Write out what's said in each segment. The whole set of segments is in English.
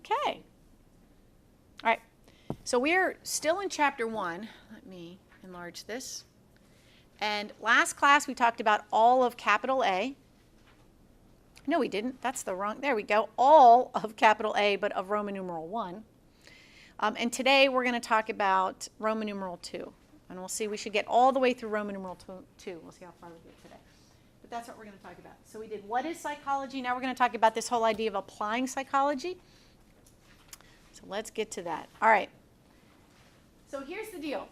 Okay. All right. So we're still in chapter 1. Let me enlarge this. And last class we talked about all of capital A. No, we didn't. That's the wrong. There we go. All of capital A, but of Roman numeral 1. And today we're going to talk about Roman numeral 2. And we'll see, we should get all the way through Roman numeral 2. We'll see how far we get today. But that's what we're going to talk about. So we did what is psychology. Now we're going to talk about this whole idea of applying psychology. So let's get to that. All right. So here's the deal.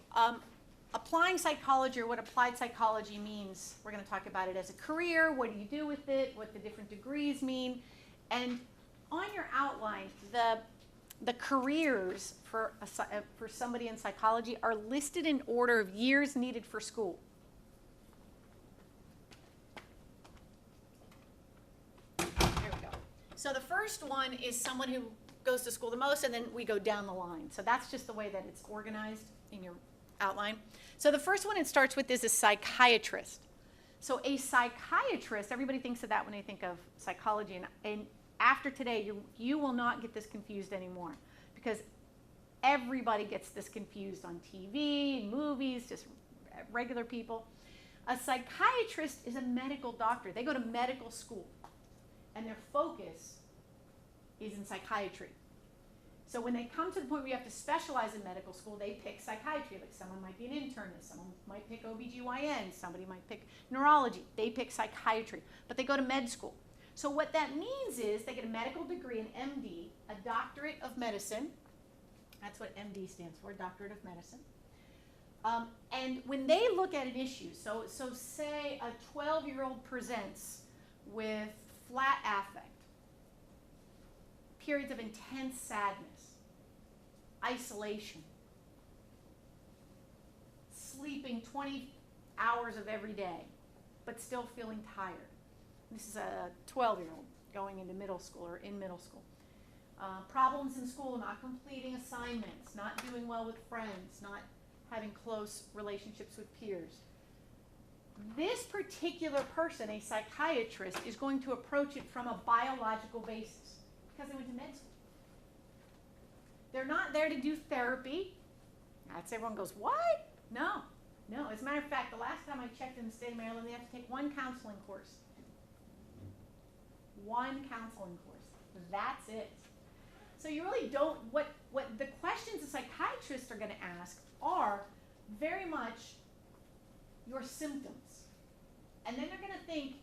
Applying psychology, or what applied psychology means, we're going to talk about it as a career. What do you do with it? What the different degrees mean. And on your outline, the careers for somebody in psychology are listed in order of years needed for school. There we go. So the first one is someone who goes to school the most, and then we go down the line. So that's just the way that it's organized in your outline. So the first one it starts with is a psychiatrist. So a psychiatrist, everybody thinks of that when they think of psychology, and after today, you will not get this confused anymore, because everybody gets this confused on TV, movies, just regular people. A psychiatrist is a medical doctor. They go to medical school, and their focus is in psychiatry. So when they come to the point where you have to specialize in medical school, they pick psychiatry. Like someone might be an internist, someone might pick OBGYN, somebody might pick neurology. They pick psychiatry, but they go to med school. So what that means is they get a medical degree, an MD, a doctorate of medicine. That's what MD stands for, doctorate of medicine. And when they look at an issue, so say a 12-year-old presents with flat affect, periods of intense sadness, isolation, sleeping 20 hours of every day, but still feeling tired. This is a 12-year-old going into middle school or in middle school. Problems in school, not completing assignments, not doing well with friends, not having close relationships with peers. This particular person, a psychiatrist, is going to approach it from a biological basis because they went to med school. They're not there to do therapy. That's everyone goes, what? No. As a matter of fact, the last time I checked in the state of Maryland, they have to take one counseling course. One counseling course. That's it. So you really don't, what the questions a psychiatrists are going to ask are very much your symptoms. And then they're going to think,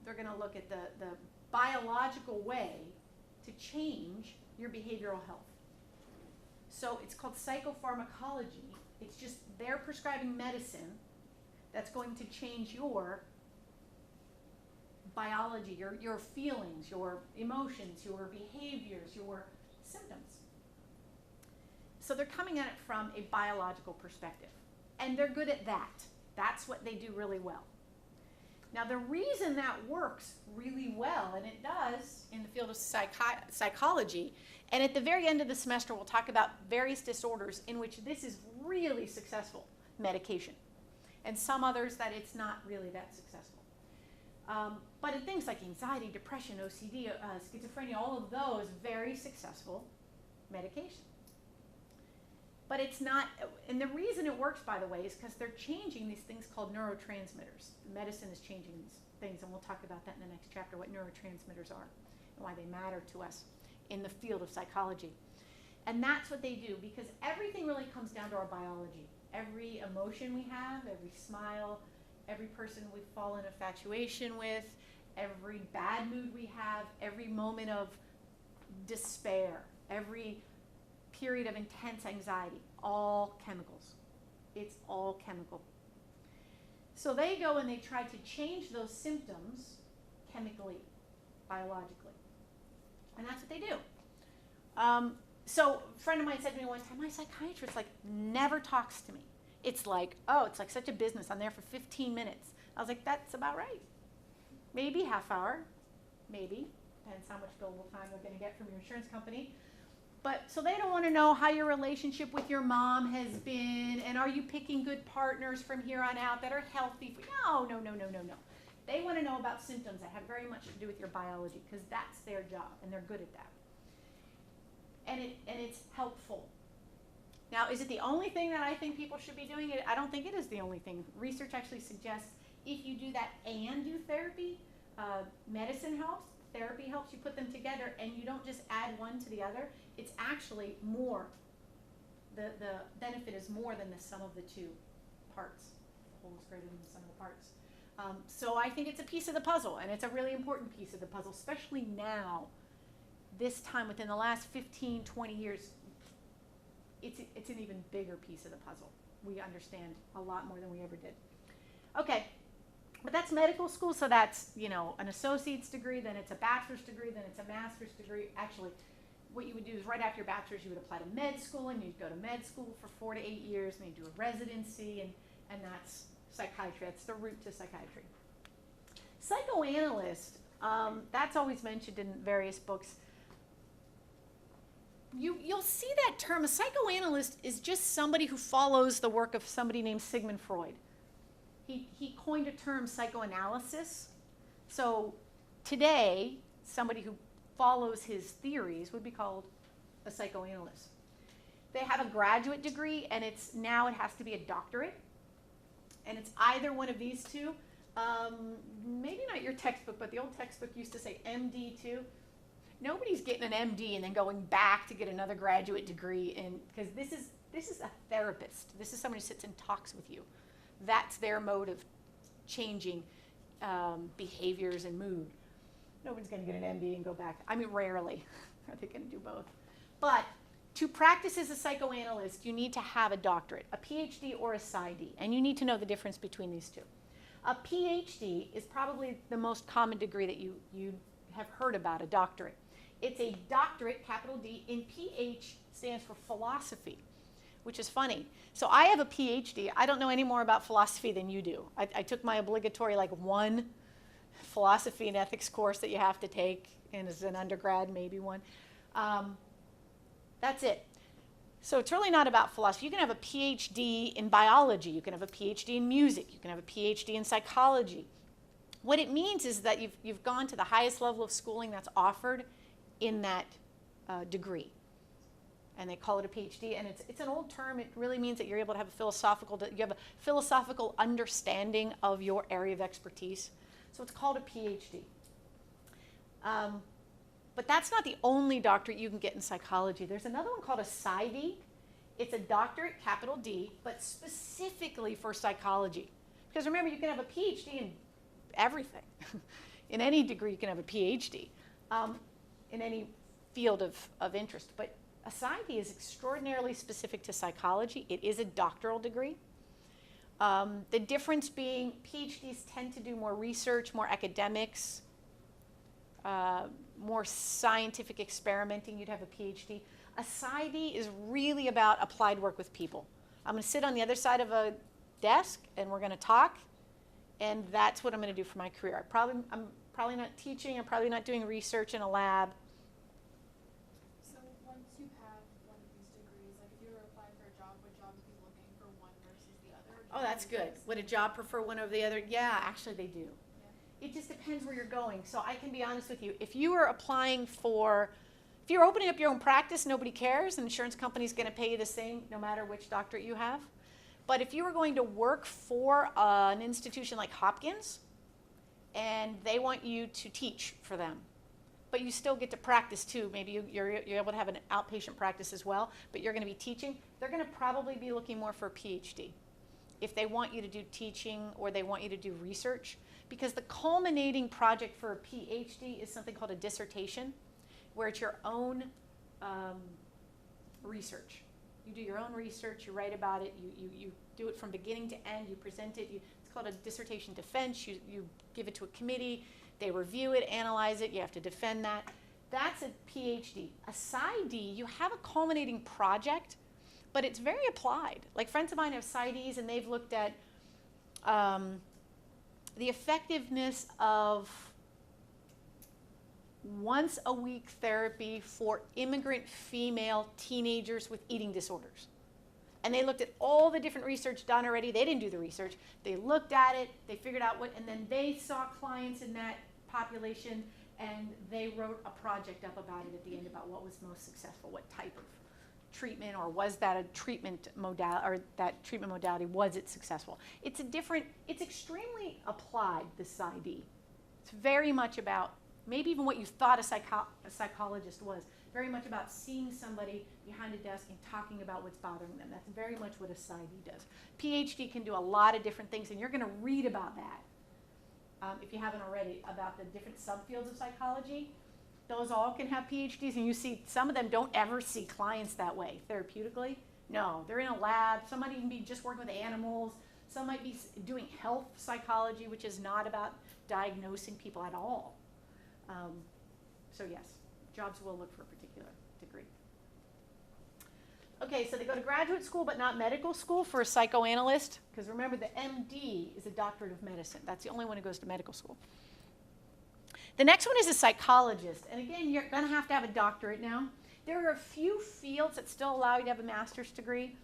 they're going to look at the biological way to change your behavioral health. So it's called psychopharmacology. It's just they're prescribing medicine that's going to change your biology, your feelings, your emotions, your behaviors, your symptoms. So they're coming at it from a biological perspective. And they're good at that. That's what they do really well. Now the reason that works really well, and it does in the field of psychology, and at the very end of the semester we'll talk about various disorders in which this is really successful medication, and some others that it's not really that successful. But in things like anxiety, depression, OCD, schizophrenia, all of those, very successful medication. But it's not, and the reason it works, by the way, is because they're changing these things called neurotransmitters. Medicine is changing these things, and we'll talk about that in the next chapter, what neurotransmitters are and why they matter to us in the field of psychology. And that's what they do, because everything really comes down to our biology. Every emotion we have, every smile, every person we fall in infatuation with, every bad mood we have, every moment of despair, every period of intense anxiety, all chemicals. It's all chemical. So they go and they try to change those symptoms chemically, biologically. And that's what they do. So a friend of mine said to me one time, my psychiatrist never talks to me. It's like such a business. I'm there for 15 minutes. I was like, that's about right. Maybe half hour, maybe. Depends how much billable time we're going to get from your insurance company. But so they don't want to know how your relationship with your mom has been, and are you picking good partners from here on out that are healthy for you? No. They want to know about symptoms that have very much to do with your biology, because that's their job, and they're good at that. And it's helpful. Now, is it the only thing that I think people should be doing? I don't think it is the only thing. Research actually suggests if you do that and do therapy, medicine helps, therapy helps, you put them together, and you don't just add one to the other. It's actually more. The benefit is more than the sum of the two parts. The whole is greater than the sum of the parts. So I think it's a piece of the puzzle, and it's a really important piece of the puzzle, especially now, this time within the last 15, 20 years. It's an even bigger piece of the puzzle. We understand a lot more than we ever did. Okay, but that's medical school, so that's, you know, an associate's degree, then it's a bachelor's degree, then it's a master's degree. Actually, what you would do is right after your bachelor's, you would apply to med school, and you'd go to med school for 4 to 8 years, and you'd do a residency, and that's psychiatry. That's the route to psychiatry. Psychoanalyst, that's always mentioned in various books. You'll see that term. A psychoanalyst is just somebody who follows the work of somebody named Sigmund Freud. He coined a term, psychoanalysis. So today, somebody who follows his theories would be called a psychoanalyst. They have a graduate degree, and it has to be a doctorate. And it's either one of these two. Maybe not your textbook, but the old textbook used to say MD too. Nobody's getting an MD and then going back to get another graduate degree, because this is a therapist. This is someone who sits and talks with you. That's their mode of changing behaviors and mood. Nobody's going to get an MD and go back. I mean, rarely are they going to do both. But to practice as a psychoanalyst, you need to have a doctorate, a PhD or a PsyD, and you need to know the difference between these two. A PhD is probably the most common degree that you have heard about, a doctorate. It's a doctorate, capital D, in PH stands for philosophy, which is funny. So I have a PhD. I don't know any more about philosophy than you do. I took my obligatory, one philosophy and ethics course that you have to take, and as an undergrad, maybe one. That's it. So it's really not about philosophy. You can have a PhD in biology. You can have a PhD in music. You can have a PhD in psychology. What it means is that you've gone to the highest level of schooling that's offered in that degree. And they call it a PhD, and it's an old term. It really means that you're able to have you have a philosophical understanding of your area of expertise. So it's called a PhD. But that's not the only doctorate you can get in psychology. There's another one called a PsyD. It's a doctorate, capital D, but specifically for psychology. Because remember, you can have a PhD in everything. In any degree, you can have a PhD in any field of interest. But a PsyD is extraordinarily specific to psychology. It is a doctoral degree. The difference being PhDs tend to do more research, more academics, more scientific experimenting. You'd have a PhD. A PsyD is really about applied work with people. I'm going to sit on the other side of a desk, and we're going to talk, and that's what I'm going to do for my career. I'm probably not teaching. I'm probably not doing research in a lab. So once you have one of these degrees, if you were applying for a job, would jobs be looking for one versus the other? Oh, that's good. Would a job prefer one over the other? Yeah, actually they do. It just depends where you're going. So I can be honest with you. If you are if you're opening up your own practice, nobody cares. An insurance company's going to pay you the same no matter which doctorate you have. But if you were going to work for an institution like Hopkins, and they want you to teach for them, but you still get to practice too. Maybe you're able to have an outpatient practice as well, but you're going to be teaching. They're going to probably be looking more for a PhD if they want you to do teaching or they want you to do research. Because the culminating project for a PhD is something called a dissertation, where it's your own research. You do your own research, you write about it, you do it from beginning to end, you present it. It's called a dissertation defense. You give it to a committee, they review it, analyze it, you have to defend that. That's a PhD. A PsyD, you have a culminating project, but it's very applied. Like friends of mine have PsyDs, and they've looked at the effectiveness of once a week therapy for immigrant female teenagers with eating disorders. And they looked at all the different research done already. They didn't do the research. They looked at it, they figured out what, and then they saw clients in that population, and they wrote a project up about it at the end about what was most successful, what type of treatment, or was that a treatment modality, or that treatment modality, was it successful? It's extremely applied, this PsyD. It's very much about, maybe even what you thought a psychologist was, very much about seeing somebody behind a desk and talking about what's bothering them. That's very much what a PsyD does. PhD can do a lot of different things, and you're going to read about that, if you haven't already, about the different subfields of psychology. Those all can have PhDs, and you see some of them don't ever see clients that way, therapeutically. No, they're in a lab. Some might even be just working with animals. Some might be doing health psychology, which is not about diagnosing people at all. So yes, jobs will look for a particular degree. Okay, so they go to graduate school but not medical school for a psychoanalyst, because remember the MD is a doctorate of medicine. That's the only one who goes to medical school. The next one is a psychologist, and again, you're going to have a doctorate now. There are a few fields that still allow you to have a master's degree,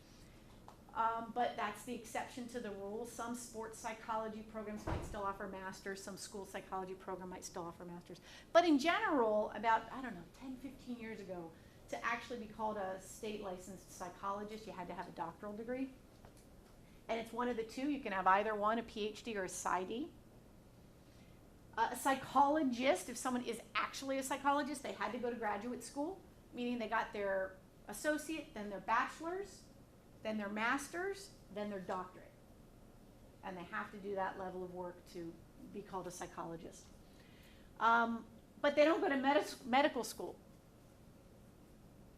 but that's the exception to the rule. Some sports psychology programs might still offer masters. Some school psychology program might still offer masters. But in general, about, 10, 15 years ago, to actually be called a state licensed psychologist, you had to have a doctoral degree. And it's one of the two. You can have either one, a PhD or a PsyD. A psychologist, if someone is actually a psychologist, they had to go to graduate school, meaning they got their associate, then their bachelor's, then their master's, then their doctorate. And they have to do that level of work to be called a psychologist. But they don't go to medical school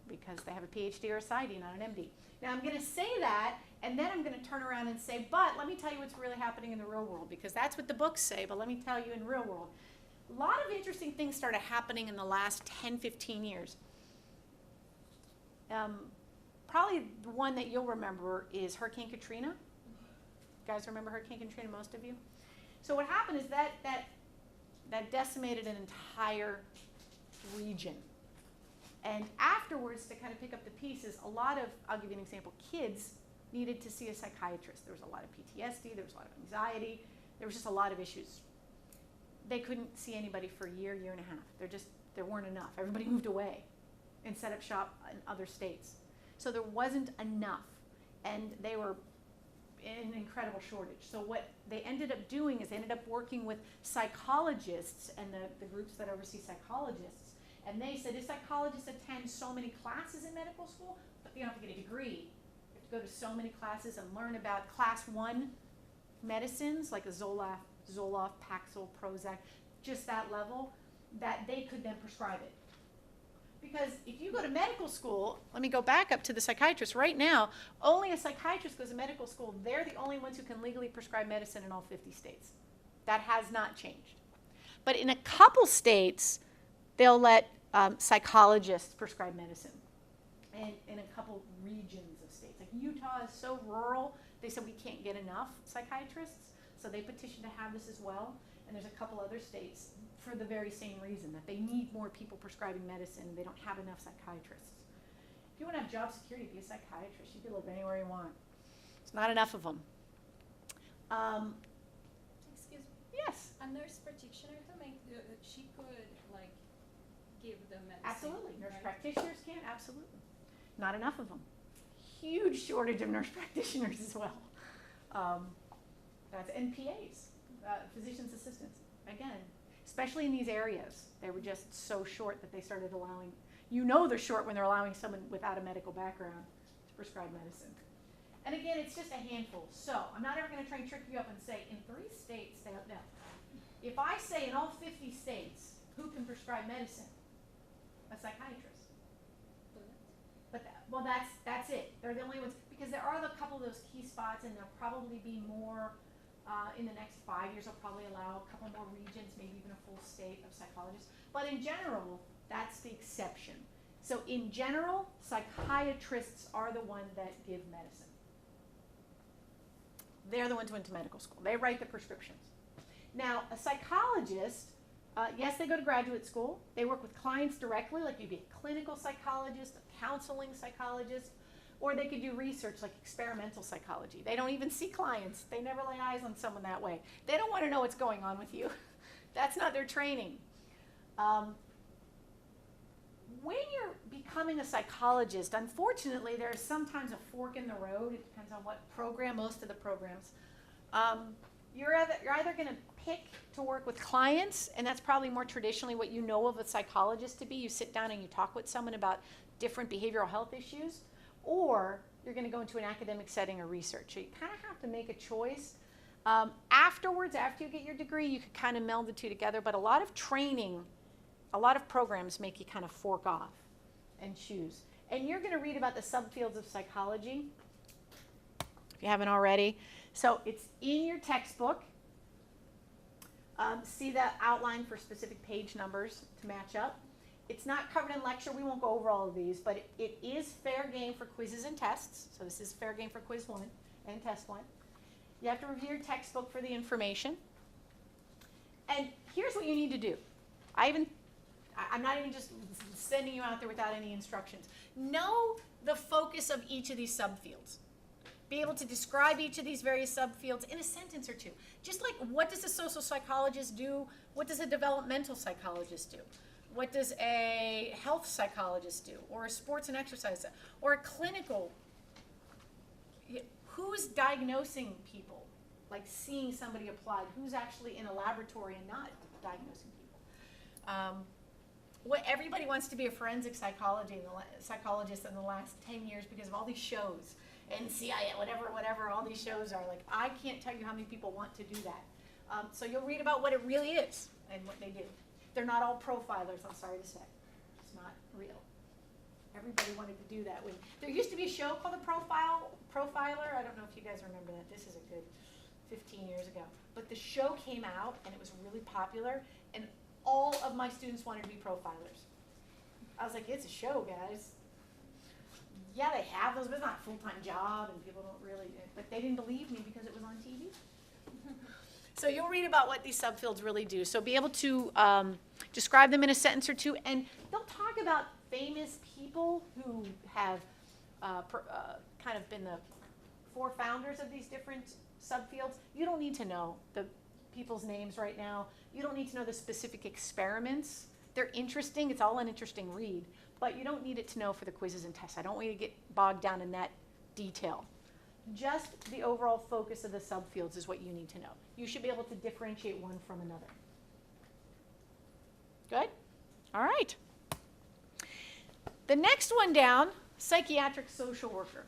because they have a PhD or a PsyD, not an MD. Now I'm going to say that, and then I'm going to turn around and say, but let me tell you what's really happening in the real world, because that's what the books say, but let me tell you in real world. A lot of interesting things started happening in the last 10, 15 years. Probably the one that you'll remember is Hurricane Katrina. You guys remember Hurricane Katrina, most of you? So what happened is that decimated an entire region. And afterwards, to kind of pick up the pieces, a lot of, I'll give you an example, kids needed to see a psychiatrist. There was a lot of PTSD, there was a lot of anxiety, there was just a lot of issues. They couldn't see anybody for a year, year and a half. There weren't enough. Everybody moved away and set up shop in other states. So there wasn't enough, and they were in an incredible shortage. So what they ended up doing is they ended up working with psychologists and the groups that oversee psychologists. And they said, if psychologists attend so many classes in medical school, but you don't have to get a degree. You have to go to so many classes and learn about class 1 medicines, like a Zoloft, Paxil, Prozac, just that level, that they could then prescribe it. Because if you go to medical school, let me go back up to the psychiatrist. Right now, only a psychiatrist goes to medical school. They're the only ones who can legally prescribe medicine in all 50 states. That has not changed. But in a couple states, they'll let psychologists prescribe medicine. And in a couple regions of states. Like Utah is so rural, they said we can't get enough psychiatrists. So they petitioned to have this as well. And there's a couple other states for the very same reason, that they need more people prescribing medicine and they don't have enough psychiatrists. If you want to have job security, be a psychiatrist. You can live anywhere you want. It's not enough of them. Excuse me. Yes. A nurse practitioner she could give the medicine. Absolutely. Nurse right? practitioners can, absolutely. Not enough of them. Huge shortage of nurse practitioners as well. That's NPAs, physician's assistants. Again, especially in these areas, they were just so short that they started allowing, they're short when they're allowing someone without a medical background to prescribe medicine. And again, it's just a handful. So I'm not ever going to try and trick you up and say, in 3 states, they don't know. If I say in all 50 states, who can prescribe medicine? A psychiatrist. But that's it. They're the only ones, because there are a couple of those key spots, and there'll probably be more in the next 5 years. They'll probably allow a couple more regions, maybe even a full state of psychologists. But in general, that's the exception. So in general, psychiatrists are the ones that give medicine. They're the ones who went to medical school. They write the prescriptions. Now, a psychologist, yes, they go to graduate school. They work with clients directly, like you'd be a clinical psychologist, a counseling psychologist. Or they could do research like experimental psychology. They don't even see clients. They never lay eyes on someone that way. They don't want to know what's going on with you. That's not their training. When you're becoming a psychologist, unfortunately, there's sometimes a fork in the road. It depends on what program, most of the programs. You're either going to pick to work with clients, and that's probably more traditionally what you know of a psychologist to be. You sit down and you talk with someone about different behavioral health issues, or you're going to go into an academic setting or research. So you kind of have to make a choice. Afterwards, after you get your degree, you could kind of meld the two together, but a lot of training, a lot of programs make you kind of fork off and choose. And you're going to read about the subfields of psychology, if you haven't already. So it's in your textbook. See the outline for specific page numbers to match up. It's not covered in lecture. We won't go over all of these, but it is fair game for quizzes and tests. So this is fair game for quiz 1 and test 1. You have to review your textbook for the information. And here's what you need to do. I'm not even just sending you out there without any instructions. Know the focus of each of these subfields. Be able to describe each of these various subfields in a sentence or two. Just like, what does a social psychologist do? What does a developmental psychologist do? What does a health psychologist do? Or a sports and exercise, or a clinical? Who's diagnosing people? Like seeing somebody applied? Who's actually in a laboratory and not diagnosing people? Everybody wants to be a forensic psychologist in the last 10 years because of all these shows. NCIS, whatever, all these shows are. Like, I can't tell you how many people want to do that. So you'll read about what it really is and what they do. They're not all profilers, I'm sorry to say. It's not real. Everybody wanted to do that. There used to be a show called The Profiler. I don't know if you guys remember that. This is a good 15 years ago. But the show came out, and it was really popular, and all of my students wanted to be profilers. I was like, it's a show, guys. Yeah, they have those, but it's not a full-time job, and people don't really, but they didn't believe me because it was on TV. So you'll read about what these subfields really do. So be able to describe them in a sentence or two, and they'll talk about famous people who have kind of been the founders of these different subfields. You don't need to know the people's names right now. You don't need to know the specific experiments. They're interesting. It's all an interesting read, but you don't need it to know for the quizzes and tests. I don't want you to get bogged down in that detail. Just the overall focus of the subfields is what you need to know. You should be able to differentiate one from another. Good? All right. The next one down, psychiatric social worker.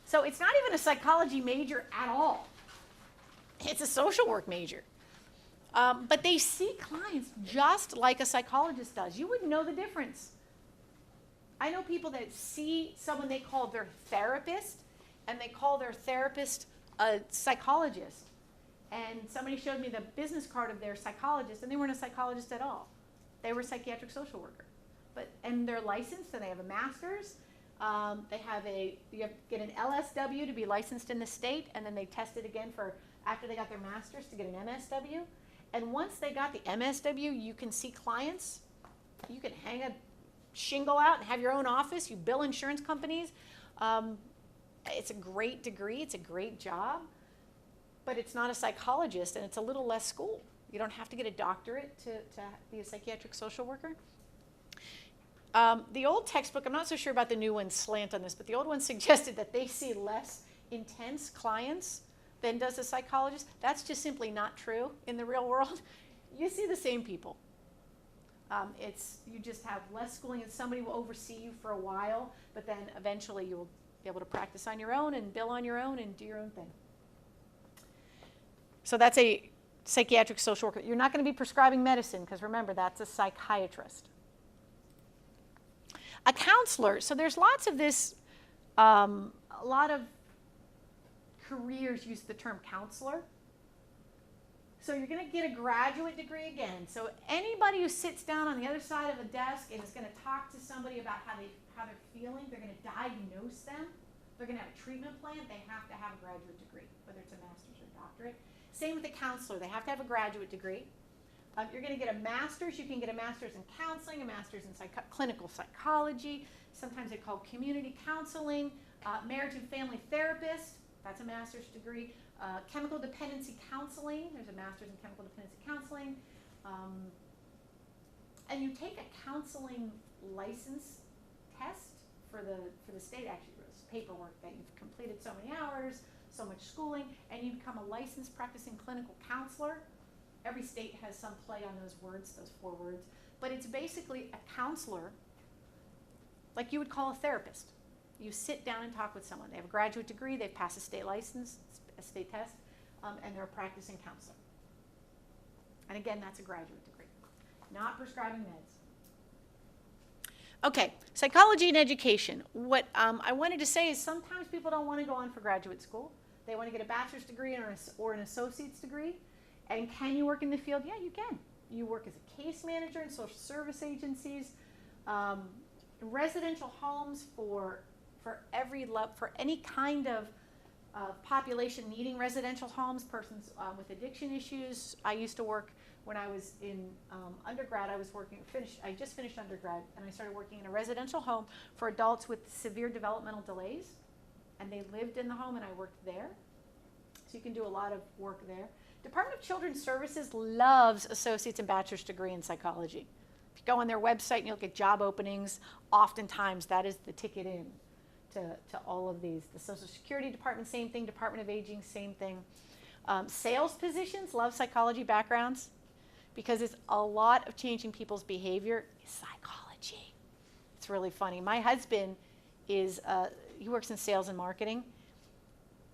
So it's not even a psychology major at all. It's a social work major. But they see clients just like a psychologist does. You wouldn't know the difference. I know people that see someone they call their therapist, and they call their therapist a psychologist. And somebody showed me the business card of their psychologist, and they weren't a psychologist at all. They were a psychiatric social worker. And they're licensed, and they have a master's. You have to get an LSW to be licensed in the state, and then they test it again after they got their master's to get an MSW. And once they got the MSW, you can see clients. You can hang a shingle out and have your own office. You bill insurance companies. It's a great degree. It's a great job. But it's not a psychologist, and it's a little less school. You don't have to get a doctorate to be a psychiatric social worker. The old textbook, I'm not so sure about the new one's slant on this, but the old one suggested that they see less intense clients than does a psychologist. That's just simply not true in the real world. You see the same people. You just have less schooling, and somebody will oversee you for a while, but then eventually you'll be able to practice on your own and bill on your own and do your own thing. So that's a psychiatric social worker. You're not going to be prescribing medicine, because remember, that's a psychiatrist. A counselor. So there's lots of this, a lot of careers use the term counselor. So you're going to get a graduate degree again. So anybody who sits down on the other side of a desk and is going to talk to somebody about how they're feeling, they're going to diagnose them, they're going to have a treatment plan, they have to have a graduate degree, whether it's a master's or a doctorate. Same with the counselor. They have to have a graduate degree. You're going to get a master's. You can get a master's in counseling, a master's in clinical psychology. Sometimes they call community counseling. Marriage and family therapist. That's a master's degree. Chemical dependency counseling. There's a master's in chemical dependency counseling. And you take a counseling license test for the state. Actually, it's paperwork that you've completed so many hours, so much schooling, and you become a licensed practicing clinical counselor. Every state has some play on those words, those 4 words, but it's basically a counselor, like you would call a therapist. You sit down and talk with someone. They have a graduate degree, they've passed a state license, a state test, and they're a practicing counselor. And again, that's a graduate degree, not prescribing meds. Okay, psychology and education. What I wanted to say is sometimes people don't want to go on for graduate school. They want to get a bachelor's degree or an associate's degree. And can you work in the field? Yeah, you can. You work as a case manager in social service agencies, residential homes for any kind of population needing residential homes, persons with addiction issues. I used to work when I was in undergrad. I just finished undergrad, and I started working in a residential home for adults with severe developmental delays, and they lived in the home, and I worked there. So you can do a lot of work there. Department of Children's Services loves associate's and bachelor's degree in psychology. If you go on their website and you look at job openings, oftentimes that is the ticket in to all of these. The Social Security Department, same thing. Department of Aging, same thing. Sales positions love psychology backgrounds because it's a lot of changing people's behavior is psychology. It's really funny. My husband he works in sales and marketing.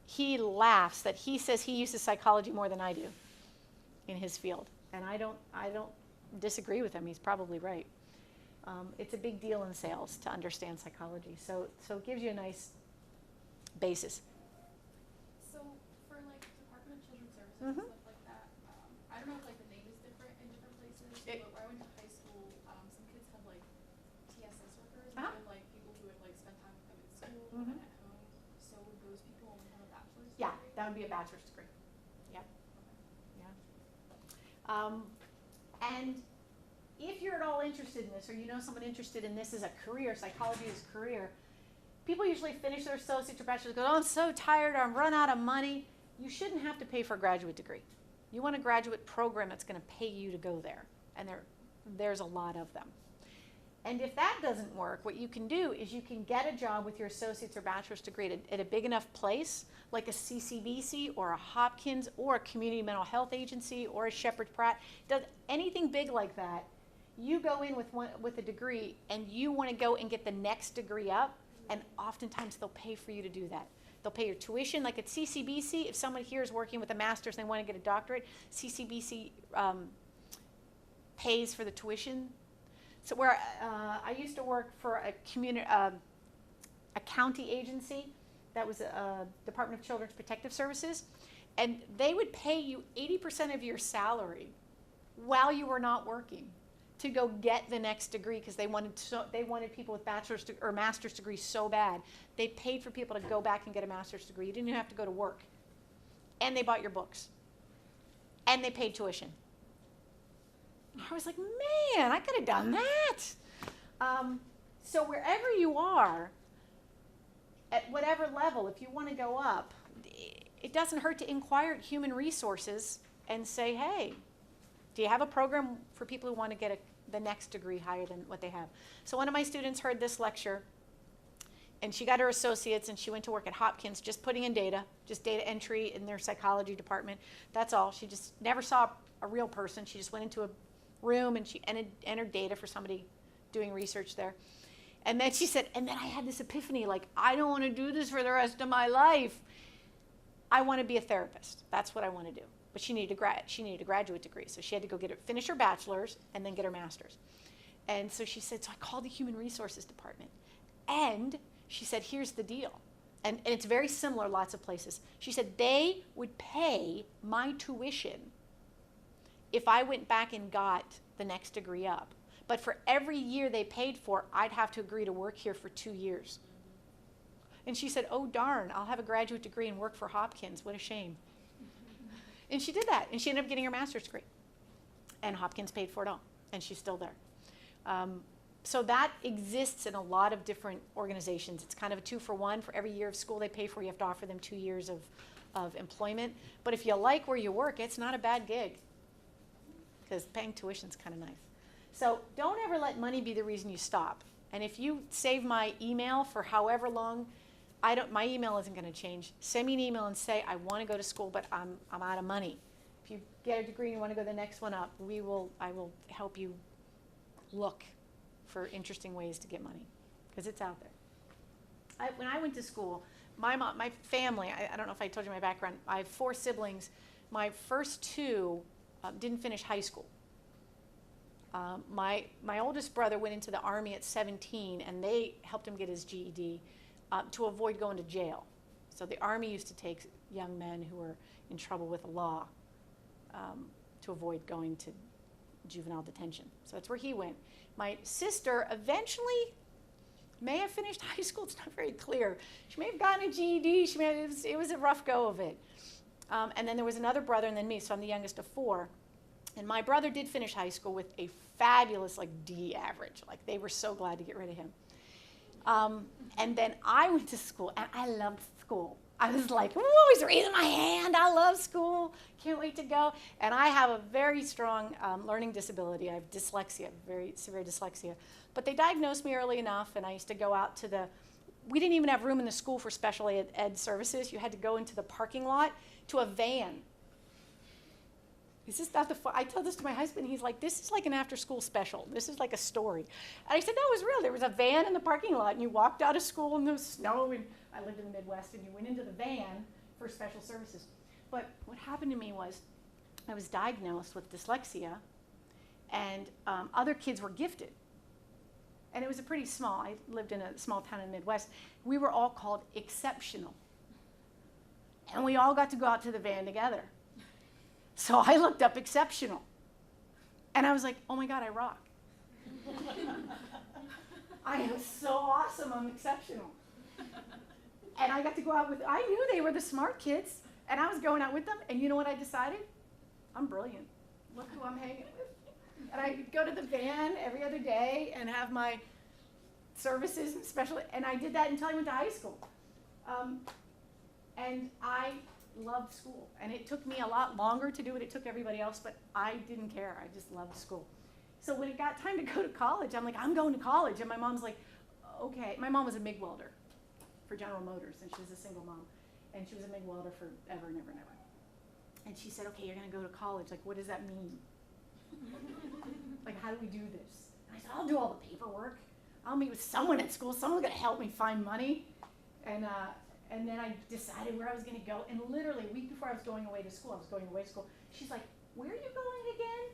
He laughs that he says he uses psychology more than I do in his field. And I don't disagree with him. He's probably right. It's a big deal in sales to understand psychology. So it gives you a nice basis. So for like Department of Children's Services and stuff like that, I don't know if like the name is different in different places, but where I went to high school, some kids had like TSS workers, and then like people who would like spend time with them in school and at home. So would those people only have a bachelor's degree? Yeah, that would be a bachelor's degree. Yep. Okay. Yeah. And if you're at all interested in this, or you know someone interested in this as a career, psychology as a career, people usually finish their associate's or bachelor's, go, oh, I'm so tired, I'm run out of money. You shouldn't have to pay for a graduate degree. You want a graduate program that's going to pay you to go there, and there's a lot of them. And if that doesn't work, what you can do is you can get a job with your associate's or bachelor's degree at a big enough place, like a CCBC or a Hopkins or a community mental health agency or a Shepherd Pratt. Does anything big like that, you go in with a degree and you want to go and get the next degree up, and oftentimes they'll pay for you to do that. They'll pay your tuition. Like at CCBC, if someone here is working with a master's and they want to get a doctorate, CCBC pays for the tuition. So where I used to work for a county agency that was a Department of Children's Protective Services, and they would pay you 80% of your salary while you were not working to go get the next degree, because they wanted people with bachelor's or master's degrees so bad. They paid for people to go back and get a master's degree. You didn't even have to go to work. And they bought your books. And they paid tuition. I was like, man, I could have done that. So wherever you are, at whatever level, if you want to go up, it doesn't hurt to inquire at human resources and say, hey, do you have a program for people who want to get the next degree higher than what they have? So one of my students heard this lecture, and she got her associates, and she went to work at Hopkins just putting in data, just data entry in their psychology department. That's all. She just never saw a real person. She just went into a room and she entered data for somebody doing research there. And then she said, and then I had this epiphany, like, I don't want to do this for the rest of my life. I want to be a therapist. That's what I want to do. But she needed a graduate degree, so she had to go finish her bachelor's and then get her master's. And so she said, so I called the human resources department, and she said, here's the deal. And it's very similar lots of places. She said they would pay my tuition if I went back and got the next degree up. But for every year they paid for, I'd have to agree to work here for 2 years. And she said, oh darn, I'll have a graduate degree and work for Hopkins. What a shame. And she did that, and she ended up getting her master's degree. And Hopkins paid for it all, and she's still there. So that exists in a lot of different organizations. It's kind of a 2-for-1. For every year of school they pay for, you have to offer them 2 years of employment. But if you like where you work, it's not a bad gig, because paying tuition's kind of nice. So don't ever let money be the reason you stop. And if you save my email for however long, my email isn't going to change. Send me an email and say, I want to go to school, but I'm out of money. If you get a degree and you want to go the next one up, I will help you look for interesting ways to get money, because it's out there. When I went to school, my family, I don't know if I told you my background, I have 4 siblings. My first 2 didn't finish high school. My oldest brother went into the Army at 17, and they helped him get his GED to avoid going to jail. So the Army used to take young men who were in trouble with the law to avoid going to juvenile detention. So that's where he went. My sister eventually may have finished high school. It's not very clear. She may have gotten a GED. It was a rough go of it. And then there was another brother and then me, so I'm the youngest of 4. And my brother did finish high school with a fabulous, D average. They were so glad to get rid of him. And then I went to school, and I loved school. I was like, ooh, always raising my hand. I love school. Can't wait to go. And I have a very strong learning disability. I have dyslexia, very severe dyslexia. But they diagnosed me early enough, and I used to go out to we didn't even have room in the school for special ed services. You had to go into the parking lot to a van. Is this not I told this to my husband. He's like, this is like an after-school special. This is like a story. And I said, no, it was real. There was a van in the parking lot, and you walked out of school in the snow, and I lived in the Midwest, and you went into the van for special services. But what happened to me was I was diagnosed with dyslexia, and other kids were gifted. And it was I lived in a small town in the Midwest. We were all called exceptional. And we all got to go out to the van together. So I looked up exceptional. And I was like, oh my God, I rock. I am so awesome, I'm exceptional. And I got to go out I knew they were the smart kids, and I was going out with them, and you know what I decided? I'm brilliant. Look who I'm hanging with. And I go to the van every other day and have my services and and I did that until I went to high school. And I loved school, and it took me a lot longer to do it. It took everybody else, but I didn't care. I just loved school. So when it got time to go to college, I'm like, I'm going to college. And my mom's like, okay. My mom was a MIG welder for General Motors, and she was a single mom. And she was a MIG welder forever and ever and ever. And she said, okay, you're going to go to college. What does that mean? How do we do this? And I said, I'll do all the paperwork. I'll meet with someone at school. Someone's going to help me find money. And then I decided where I was going to go. And literally, a week before I was going away to school, she's like, where are you going again?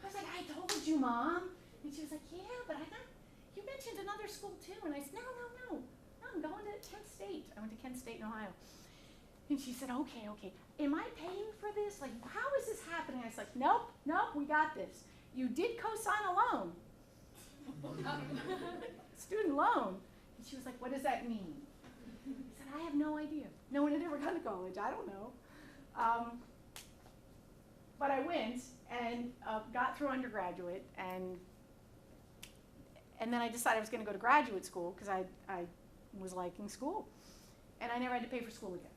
I was like, I told you, Mom. And she was like, yeah, but I thought you mentioned another school too. And I said, no, I'm going to Kent State. I went to Kent State in Ohio. And she said, okay. Am I paying for this? How is this happening? I was like, nope, we got this. You did co-sign a loan. Student loan. And she was like, what does that mean? I said, I have no idea. No one had ever gone to college. I don't know. But I went and got through undergraduate, and then I decided I was going to go to graduate school because I was liking school. And I never had to pay for school again.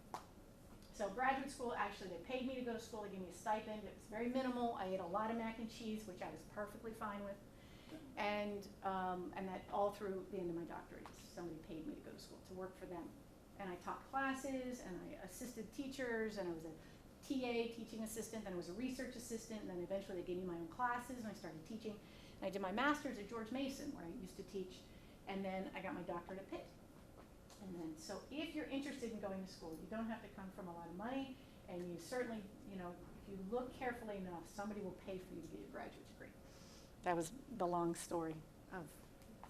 So graduate school, actually, they paid me to go to school. They gave me a stipend. It was very minimal. I ate a lot of mac and cheese, which I was perfectly fine with. And that all through the end of my doctorate. Somebody paid me to go to school, to work for them. And I taught classes, and I assisted teachers, and I was a TA, teaching assistant, then I was a research assistant, and then eventually they gave me my own classes, and I started teaching. And I did my master's at George Mason, where I used to teach, and then I got my doctorate at Pitt. And then, so if you're interested in going to school, you don't have to come from a lot of money, and you certainly, if you look carefully enough, somebody will pay for you to get your graduate degree. That was the long story of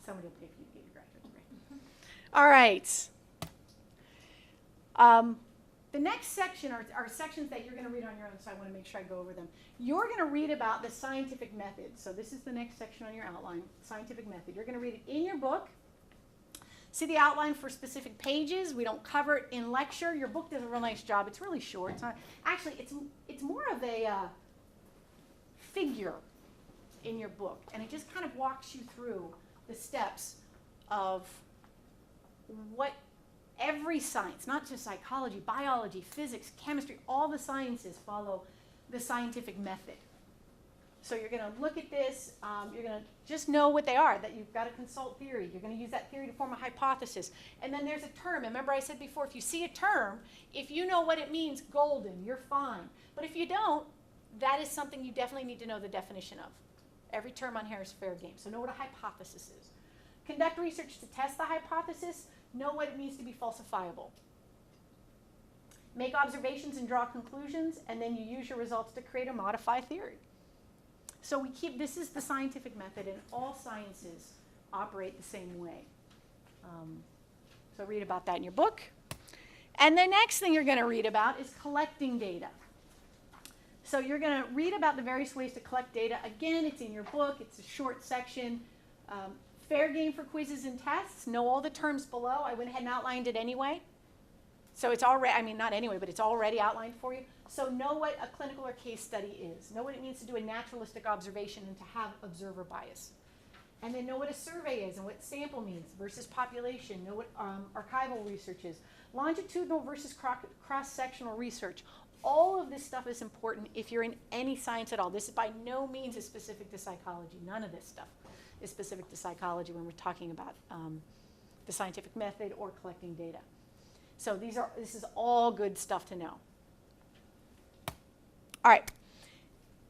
somebody will pay for you to get your graduate degree. All right. The next section are sections that you're going to read on your own, so I want to make sure I go over them. You're going to read about the scientific method. So this is the next section on your outline, scientific method. You're going to read it in your book. See the outline for specific pages. We don't cover it in lecture. Your book does a real nice job. It's really short. It's not, actually, it's more of a figure in your book, and it just kind of walks you through the steps of what every science, not just psychology, biology, physics, chemistry, all the sciences follow the scientific method. So you're going to look at this, you're going to just know what they are, that you've got to consult theory. You're going to use that theory to form a hypothesis. And then there's a term. Remember I said before, if you see a term, if you know what it means, golden, you're fine. But if you don't, that is something you definitely need to know the definition of. Every term on here is fair game. So know what a hypothesis is. Conduct research to test the hypothesis. Know what it means to be falsifiable. Make observations and draw conclusions, and then you use your results to create or modify a theory. So this is the scientific method, and all sciences operate the same way. So read about that in your book. And the next thing you're going to read about is collecting data. So you're going to read about the various ways to collect data. Again, it's in your book. It's a short section. Fair game for quizzes and tests. Know all the terms below. I went ahead and outlined it anyway. So it's already, I mean, not anyway, but it's already outlined for you. So know what a clinical or case study is. Know what it means to do a naturalistic observation and to have observer bias. And then know what a survey is and what sample means versus population. Know what archival research is. Longitudinal versus cross-sectional research. All of this stuff is important if you're in any science at all. This is by no means is specific to psychology. None of this stuff is specific to psychology when we're talking about the scientific method or collecting data. So this is all good stuff to know. All right.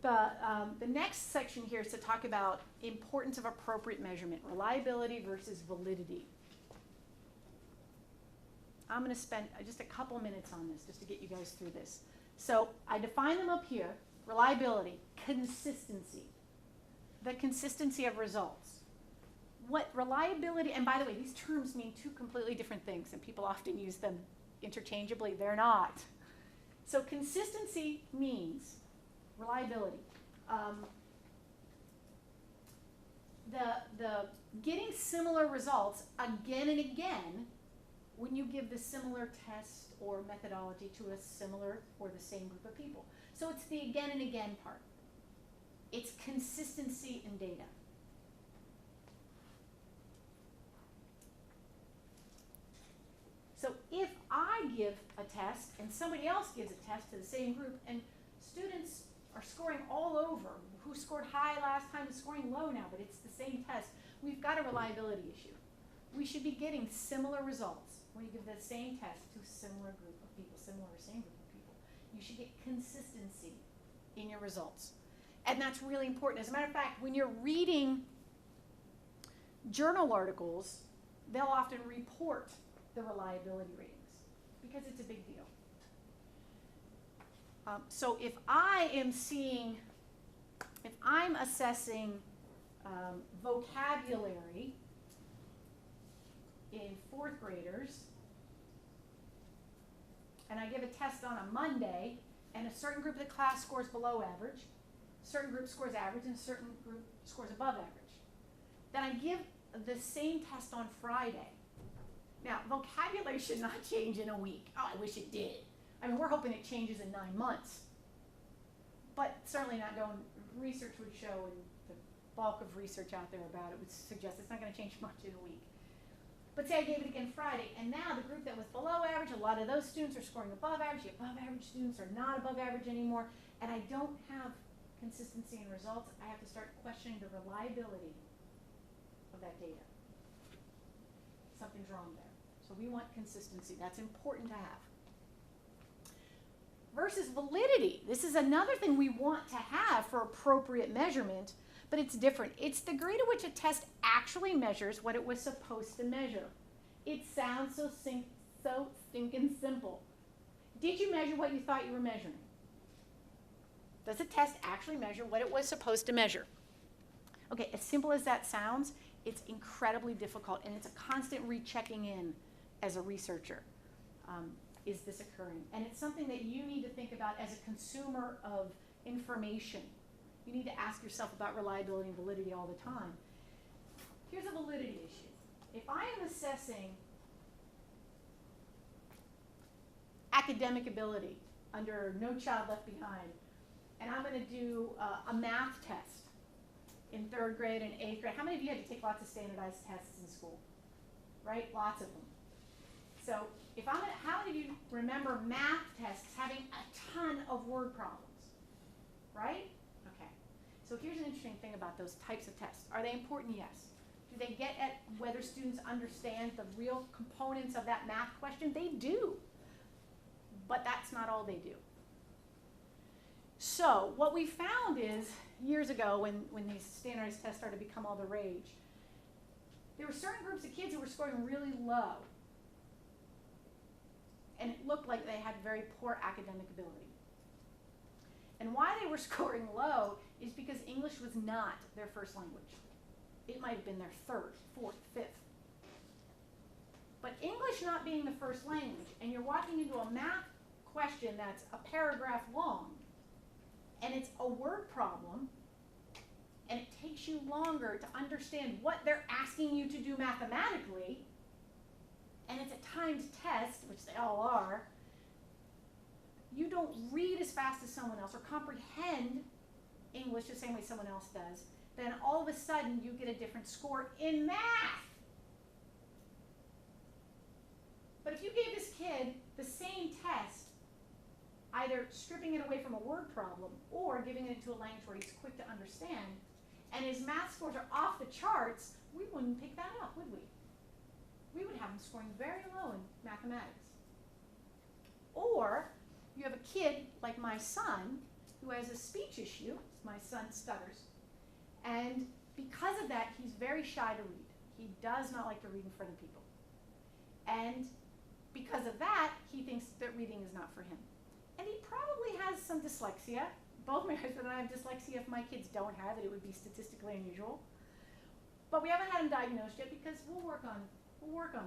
The next section here is to talk about importance of appropriate measurement, reliability versus validity. I'm going to spend just a couple minutes on this just to get you guys through this. So I define them up here. Reliability, consistency, the consistency of results. What reliability, and by the way, these terms mean two completely different things, and people often use them interchangeably. They're not. So consistency means reliability. The getting similar results again and again when you give the similar test or methodology to a similar or the same group of people. So it's the again and again part. It's consistency in data. So if I give a test and somebody else gives a test to the same group and students are scoring all over, who scored high last time is scoring low now, but it's the same test, we've got a reliability issue. We should be getting similar results when you give the same test to a similar group of people, similar or same group of people. You should get consistency in your results. And that's really important. As a matter of fact, when you're reading journal articles, they'll often report the reliability ratings because it's a big deal. So if I'm assessing vocabulary in fourth graders, and I give a test on a Monday, and a certain group of the class scores below average, a certain group scores average, and a certain group scores above average, then I give the same test on Friday. Now, vocabulary should not change in a week. Oh, I wish it did. I mean, we're hoping it changes in 9 months. But certainly not going, research would show, and the bulk of research out there about it would suggest it's not going to change much in a week. But say I gave it again Friday, and now the group that was below average, a lot of those students are scoring above average. The above average students are not above average anymore, and I don't have consistency in results. I have to start questioning the reliability of that data. Something's wrong there. So we want consistency. That's important to have. Versus validity. This is another thing we want to have for appropriate measurement, but it's different. It's the degree to which a test actually measures what it was supposed to measure. It sounds so stinking simple. Did you measure what you thought you were measuring? Does a test actually measure what it was supposed to measure? Okay, as simple as that sounds, it's incredibly difficult, and it's a constant rechecking in as a researcher. Is this occurring? And it's something that you need to think about as a consumer of information. You need to ask yourself about reliability and validity all the time. Here's a validity issue. If I am assessing academic ability under No Child Left Behind, and I'm going to do a math test in 3rd grade and 8th grade. How many of you had to take lots of standardized tests in school? Right? Lots of them. So if I'm gonna, how many of you remember math tests having a ton of word problems? Right? Okay. So here's an interesting thing about those types of tests. Are they important? Yes. Do they get at whether students understand the real components of that math question? They do. But that's not all they do. So what we found is, years ago when these standardized tests started to become all the rage, there were certain groups of kids who were scoring really low. And it looked like they had very poor academic ability. And why they were scoring low is because English was not their first language. It might have been their 3rd, 4th, 5th. But English not being the first language, and you're walking into a math question that's a paragraph long, and it's a word problem, and it takes you longer to understand what they're asking you to do mathematically, and it's a timed test, which they all are, you don't read as fast as someone else or comprehend English the same way someone else does, then all of a sudden you get a different score in math. But if you gave this kid the same test, either stripping it away from a word problem or giving it into a language where he's quick to understand, and his math scores are off the charts, we wouldn't pick that up, would we? We would have him scoring very low in mathematics. Or you have a kid like my son who has a speech issue. My son stutters. And because of that, he's very shy to read. He does not like to read in front of people. And because of that, he thinks that reading is not for him. And he probably has some dyslexia. Both my husband and I have dyslexia. If my kids don't have it, it would be statistically unusual. But we haven't had him diagnosed yet because we'll work on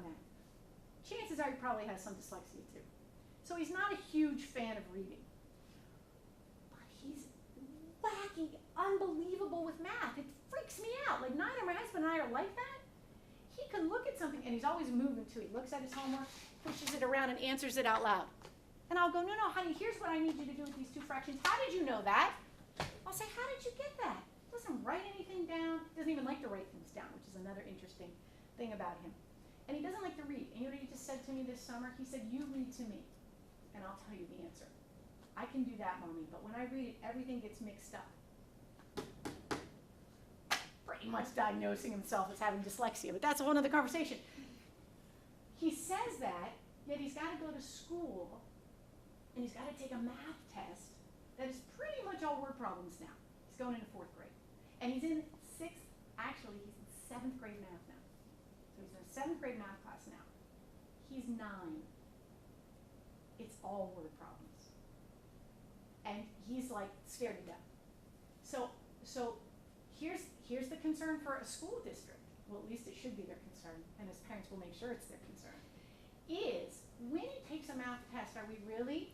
that. Chances are he probably has some dyslexia too. So he's not a huge fan of reading. But he's wacky, unbelievable with math. It freaks me out. Like neither my husband and I are like that. He can look at something, and he's always moving too. He looks at his homework, pushes it around, and answers it out loud. And I'll go, no, honey, here's what I need you to do with these 2 fractions. How did you know that? I'll say, how did you get that? Doesn't write anything down. Doesn't even like to write things down, which is another interesting thing about him. And he doesn't like to read. And you know what he just said to me this summer? He said, you read to me, and I'll tell you the answer. I can do that, Mommy, but when I read it, everything gets mixed up. Pretty much diagnosing himself as having dyslexia, but that's a whole other conversation. He says that, yet he's got to go to school, and he's got to take a math test that is pretty much all word problems now. He's going into 4th grade. And he's in 7th grade math now. So he's in a 7th grade math class now. He's 9. It's all word problems. And he's like scared to death. So here's the concern for a school district. Well, at least it should be their concern, and as parents will make sure it's their concern, is when he takes a math test, are we really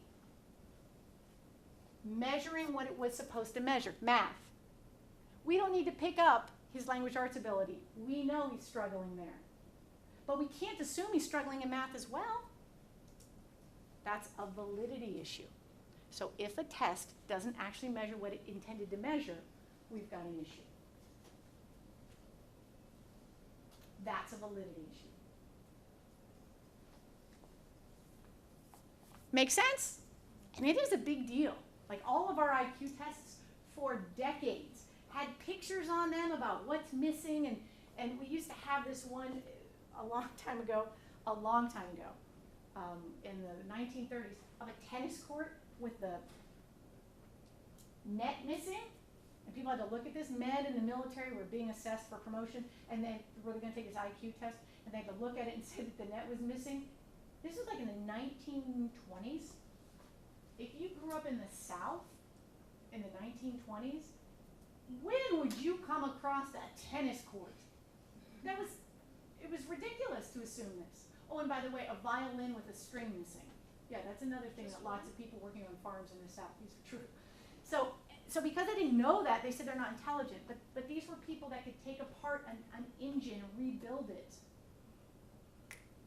measuring what it was supposed to measure? Math. We don't need to pick up his language arts ability. We know he's struggling there. But we can't assume he's struggling in math as well. That's a validity issue. So if a test doesn't actually measure what it intended to measure, we've got an issue. That's a validity issue. Make sense? And it is a big deal. Like all of our IQ tests for decades had pictures on them about what's missing, and we used to have this one a long time ago, in the 1930s, of a tennis court with the net missing. And people had to look at this. Men in the military were being assessed for promotion, and then were they going to take his IQ test, and they had to look at it and say that the net was missing. This was like in the 1920s. If you grew up in the South in the 1920s, when would you come across a tennis court? It was ridiculous to assume this. Oh, and by the way, a violin with a string missing. Yeah, that's another thing that lots of people working on farms in the South, these are true. So because I didn't know that, they said they're not intelligent, but these were people that could take apart an engine and rebuild it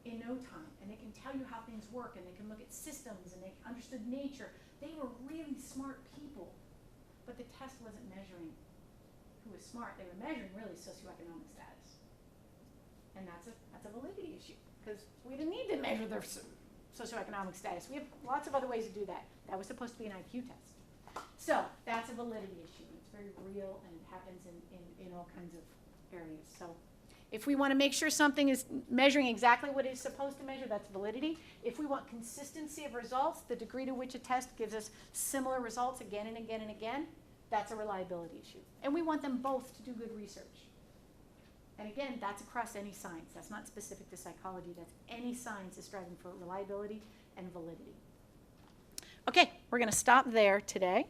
in no time, and they can tell you how things work, and they can look at systems, and they understood nature. They were really smart people. but the test wasn't measuring who was smart. They were measuring really socioeconomic status. And that's a validity issue, because we didn't need to measure their socioeconomic status. We have lots of other ways to do that. That was supposed to be an IQ test. So that's a validity issue. It's very real, and it happens in all kinds of areas. So if we want to make sure something is measuring exactly what it's supposed to measure, that's validity. If we want consistency of results, the degree to which a test gives us similar results again and again and again, that's a reliability issue. And we want them both to do good research. And again, that's across any science. That's not specific to psychology. That's any science is striving for reliability and validity. Okay, we're going to stop there today.